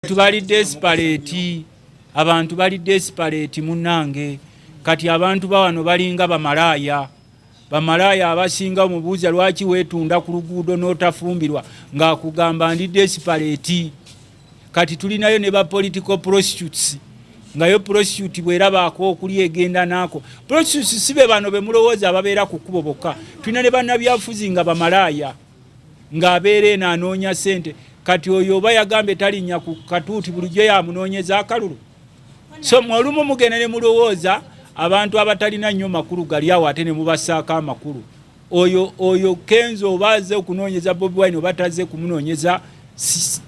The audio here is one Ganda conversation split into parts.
Tubali desperate, abantu bali desperate munange. Kati abantu bawano balinga bamalaya abasinga omubuuza lwaki weetunda ku luguudo n'otafumbirwa ng'akugamba ndi desperate. Kati tulinayo ne ba political prostitutes ngayo prostitute bwerabaako okuli egenda naako. Prostitutes sibe bano be mulowooza ababeera ku kkubo bokka. Tulina ne bannabyafuzi nga bamalaya ng'abeera eno anoonya ssente. Kati oyo oba yagambe talinnya ku katuuti bulijjo yamunoonyeza akalulu. So olumu mugenda ne mulowooza abantu abatalina nnyo makulu gali awo ate ne mubassaako amakulu. Oyo Kenzo oba azze okunoonyeza Bobi Wine oba tazze kumunoonyeza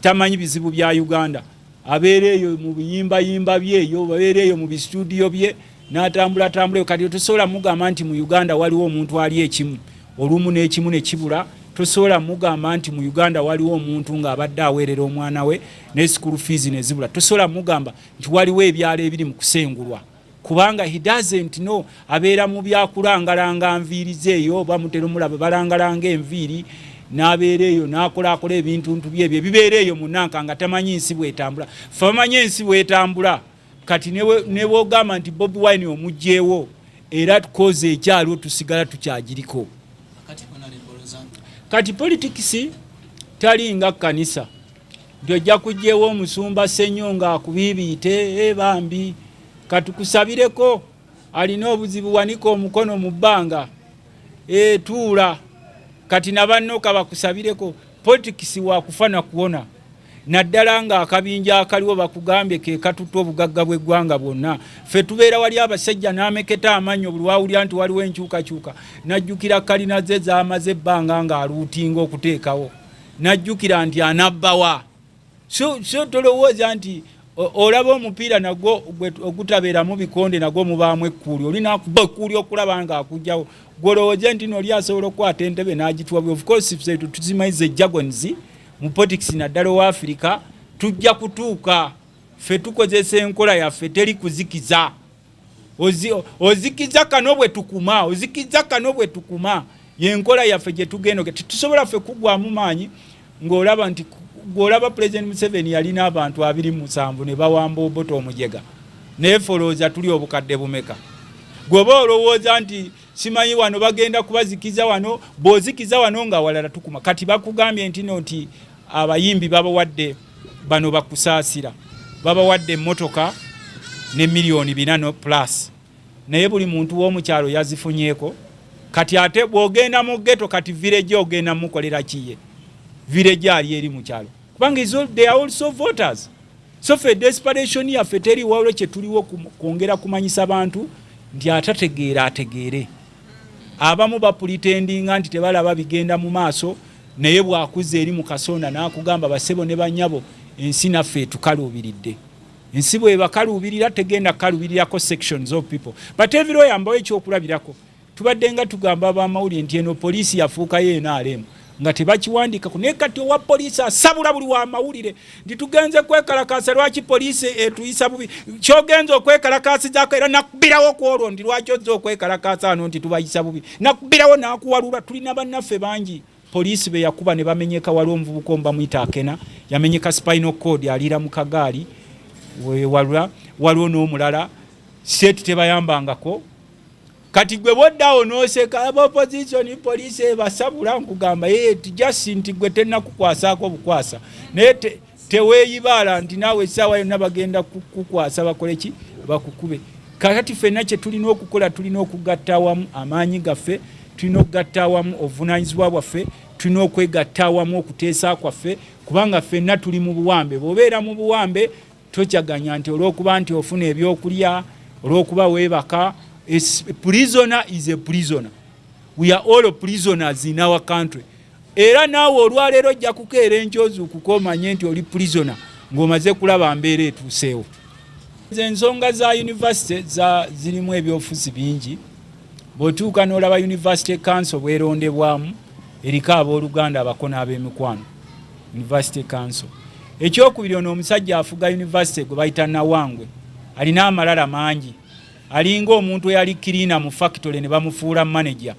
tamanyi bizibu bya Uganda. Abeera eyo mu biyimbayimba bye eyo, abeera eyo mu bisuudiyo bye n'atambula. Kati tosobola mugamba nti mu Uganda waliwo omuntu ali ekimu. Olumu n'ekimu ne kibula. Tosobola mugamba nti mu Uganda waliwo omuntu ng'abadde aweerera omwana we ne school fees ne zibula. Tosobola mugamba nti waliwo ebyalo ebiri mu kusengulwa. Kubanga he doesn't know, abeera mu byakulangalanga nviiri zeeyo oba mutero mulaba balangalanga enviiri n'abeera eyo n'akola ebintu byebyo ebibeera eyo munnanka nga tamanyi nsi bwetambula. Ffe bamanyi ensi bwetambula. Kati ne bwogamba nti Bobi Wine omugjeewo era tukoze ekyalo tusigala tukyagiriko. Kati politics talinga kanisa. Tojja kujjeewo omusumba Ssenyonga akubibiite bambi. Katukusabireko alina obuzibu wanika omukono mu bbanga. Tuula. Kati nabannoka bakusabireko. Politics wakufana kuona. Naddala nga akabinja akaliwo bakugambye ke katutta obugagga bw'eggwanga bwonna. Ffe tubeera wali abasajja n'ameketa amannyo buli wawulira nti waliwo enkyukakyuka. Najjukira kalina ze z'amaze ebbanga ng'aluutinga okuteekawo. Najjukira nti anabbawa. So tolowooza nti olaba omupiira nagwo ogutabeeramu bikonde nagwo mubaamu ekkuuli. Oli n'akuba ekkuuli okulaba ng'akugjawo. Gwolowooze nti n'oli asobola okukwata entebe n'agituwa. Of course ffe tuzimayize Jagons mu politics naddala wa Africa tujja kutuuka. Ffe tukozesa enkola yaffe teri kuzikiza. Ozikiza kano bwe tukuma. Yenkola yaffe gye tugenda. Tusobola ffe kugwamu maanyi ng'olaba nti gw'olaba President Museveni yalina abantu 27 ne bawamba Obote omujega. Naye folooza tuli obukadde bumeka. Gw'oba olowooza nti simanyi wano bagenda kubazikiza wano, bw'ozikiza wano nga walala tukuma. Kati bakugambye nti abayimbi babawadde bano bakusaasira. Babawadde emmotoka ne miliyoni 4 plus. Naye buli muntu w'omukyalo yazifunyeeko. Kati ate bw'ogenda mu ghetto kati village ogenda mukolera kiye. Village ali eri mu kyalo. Kubanga they are also voters. So for desperation yaffe teri wawulo kye tuliwo kwongera kumanyisa bantu nti ategeere. Abamu bapulitendinga nti tebalaba bigenda mu maaso naye bwakuze eri mu kasonda n'akugamba basebo ne banyabo ensi naffe tukaluubiridde. Ensi bwe bakaluubirira tegenda kaluubirirako sections of people. But everywhere yambawo ekyokulabirako. Tubadde nga tugamba abamawulire nti eno poliisi yafuukayo NRM nga tebakiwandika ku naye kati owa poliisi asabula buli wa mawulire nti tugenze kwekalakaasa lwaki poliisi etuyisa bubi. Kyogenza okwekalakaasizaako era nakubirawo ku olwo nti lwaki ozza okwekalakaasa wano nti tubayisa bubi. Nakubirawo n'akuwalula. Tulina bannaffe bangi. Poliisi be yakuba ne bamenyeka wali omuvubuka omubamuyita akena yamenyeka spinal cord aliira mu kagaali wewalula waliwo n'omulala seeti tebayambangako. Kati gwe boddawo n'oseka opposition poliisi basabula nkugamba tijasi nti gwe tennakukwasaako bukwasa naye teweeyibaala nti naawe essaawa yonna bagenda kukwasa bakole ki bakukube. Kakati ffenna kye tulina okukola tulina okugatta awamu amaanyi gaffe, tulina okugatta awamu obuvunaanyizibwa bwaffe, tulina okwegatta awamu okuteesa kwaffe kubanga ffenna tuli mu buwambe. Bw'obeera mu buwambe tokyaganya nti olw'okuba nti ofuna ebyokulya olw'okuba weebaka. A prisoner is a prisoner. We are all prisoners in our country. Era naawe olwaleero ojja kukeera enkyozi okukomanye nti oli prisoner ng'omaze kulaba mbeera etuuseewo. Ensonga za university zirimu ebyofuzi bingi. Bw'otuuka n'olaba University Council bwerondebwamu eriko abooluganda abako n'ab'emikwano. University Council. Ekyokubiri ono omusajja afuga university gwe bayita Nawangwe alina amalala mangi. Alinga omuntu eyali kirina mu factory ne bamufuula manager.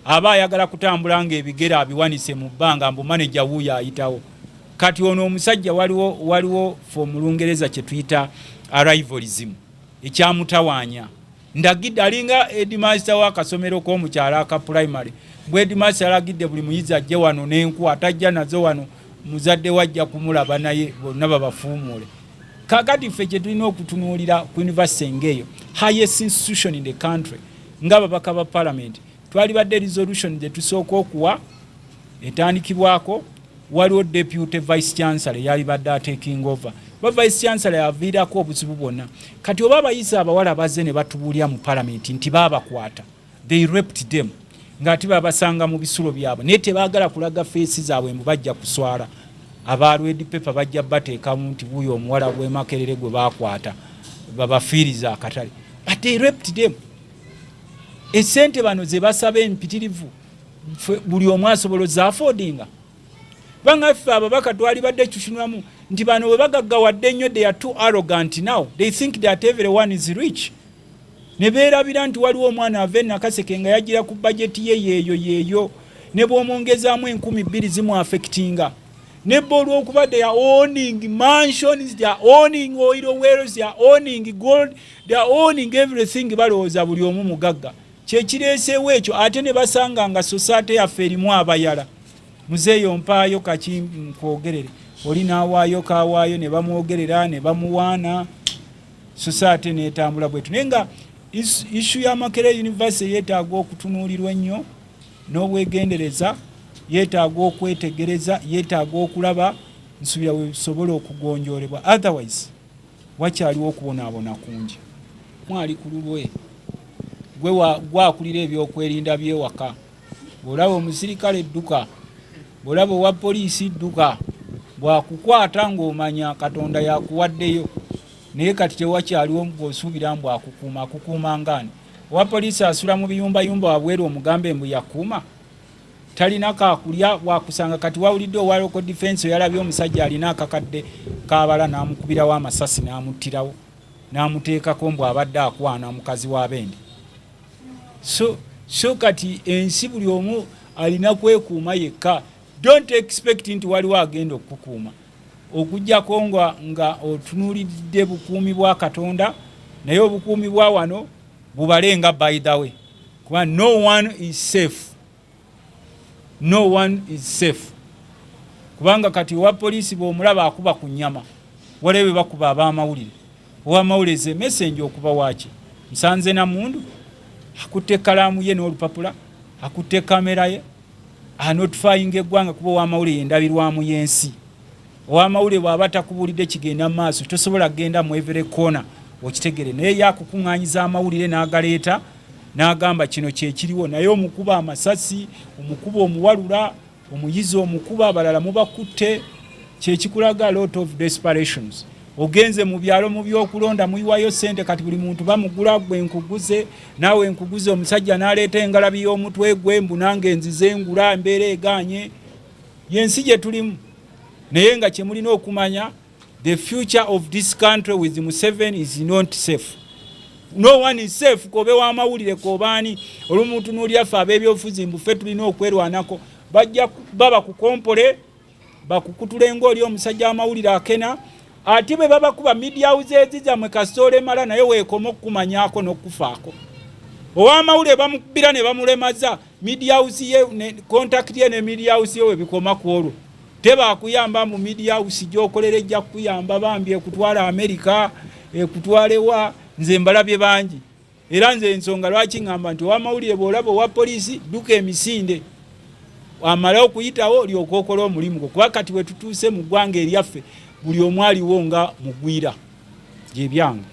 Aba ayagala kutambula ng'ebigere abiwanise mu bbanga mbu manager wuuyo ayitawo. kati ono omusajja waliwo mu Lungereza kye tuyita arrivalism ekyamutawanya ndagidde alinga headmaster w'akasomero k'omukyala aka primary bwe headmaster alagidde buli muyizi ajje wano n'enku atajja nazo wano muzadde wajja kumulaba naye bonna babafuumuule kakati ffe kye tulina okutunuulira ku university ngeeyo highest institution in the country ng'ababaka ba parliament twalibadde resolution gye tusooka okuwa etandikibwako waliwo deputy vice chancellor yalibadde taking over ba vice chancellor yaviirako obuzibu bwonna kati oba abayizi abawala bazze ne batubuulira mu parliament nti baabakwata they raped them ng'ati babasanga mu bisulo byabwe naye tebaagala kulaga feesi zaabwe mbu bajja kuswala aba red paper bajja bateekamu nti buuyo omuwala gwe Makerere gwe baakwata babafiiriza akatale but they raped them. Esente bano ze basaba empitirivu buli omu asobola zaafodinga banga ffe ababaka twalibadde kyukinwamu nti bano bwe bagaggawadde nnyo they are too arrogant now they think that everyone is rich ne beerabira nti waliwo omwana ava Nakaseke nga yagira ku bajeti ye yeeyo ne bw'omwongezaamu 2,000 zimuaffectinga ne olw'okuba they are owning mansions, they are owning oil wells, they are owning gold, they are owning everything balowooza buli omu mugagga kyekireeseewo ekyo ate ne basanga nga society yaffe erimu abayala muzeeyo mpaayo kaki nkwogerere oli naawaayo kawaayo ne bamwogerera ne bamuwaana society neetambula bwetu naye nga issue ya Makerere University yeetaaga okutunuulirwa ennyo n'obwegendereza yeetaaga okwetegereza yeetaaga okulaba nsubira we bisobola okugonjoolebwa otherwise wakyaliwo okubonaabona kungi mwali ku lulwe gwakulira ebyokwerinda byewaka bw'olaba omusirikale edduka bw'olaba owa poliisi edduka bwakukwata ng'omanya Katonda yakuwaddeyo naye kati tewakyaliwo ng'osuubira mbu akukuuma ngaani owa poliisi asula mu biyumbayumba wabweru omugambe mbu yakuuma talina kakulya wakusanga kati wawulidde owa local defense yalabye omusajja alina akakadde kabala n'amukubirawo amasasi n'amuttirawo n'amuteekako mbu abadde akwana mukazi wa bendi so kati ensi buli omu alina kwekuuma yekka don't expect nti waliwo agenda okukuuma okujjako nga otunuulidde bukuumi bwa Katonda naye obukuumi bwa wano bubalenga by the way kuba no one is safe kubanga kati owa poliisi bw'omulaba akuba ku nnyama walebe bakuba ab'amawulire ow'amawulire message okuba waaki musanze na mundu akutte kalaamu ye n'olupapula akutte kamera ye anotifyinga eggwanga kuba ow'amawulire endabirwamu y'ensi ow'amawulire bw'aba takubulidde kigenda mu maaso tosobola kgenda mu every corner okitegere naye yakukuŋŋaanyiza amawulire n'agaleeta n'agamba kino kyekiriwo naye omukuba amasasi omukuba omuwalula omuyizi omukuba abalala mubakutte kyekikulaga a lot of desperations ogenze mu byalo mu byokulonda muyiwayo sente kati buli muntu bamugula gwe nkuguze naawe nkuguze omusajja n'aleeta engalabi y'omutwe gwe mbu nange nzize ngula embeera eganye yensi gye tulimu naye nga kye mulina okumanya the future of this country with Museveni is not safe. No one is safe kobe wa mawulire kobaani olumuntu n'olyaffe ab'ebyobufuzi mbufe tulina okwerwanako bajja baba kukompole bakukutula ng'oli omusajja amawulire akena ate bwe baba kuba media houses zammwe kasitole mala naye weekoma okumanyaako n'okufaako ow'amawulire bamukubira ne bamulemaza media house ye contact ye ne media house ye we bikoma ku olwo tebakuyamba mu media house gy'okolera ejja kuyamba bambi ekutwala America ekutwalewa nze mbalabye bangi era nze ensonga lwaki ngamba nti ow'amawulire bw'olaba owa poliisi dduka emisinde amala okuyitawo lyokookola omulimu gwo kuba kati we tutuuse mu ggwanga eryaffe buli omu aliwo nga mugwira gyebyange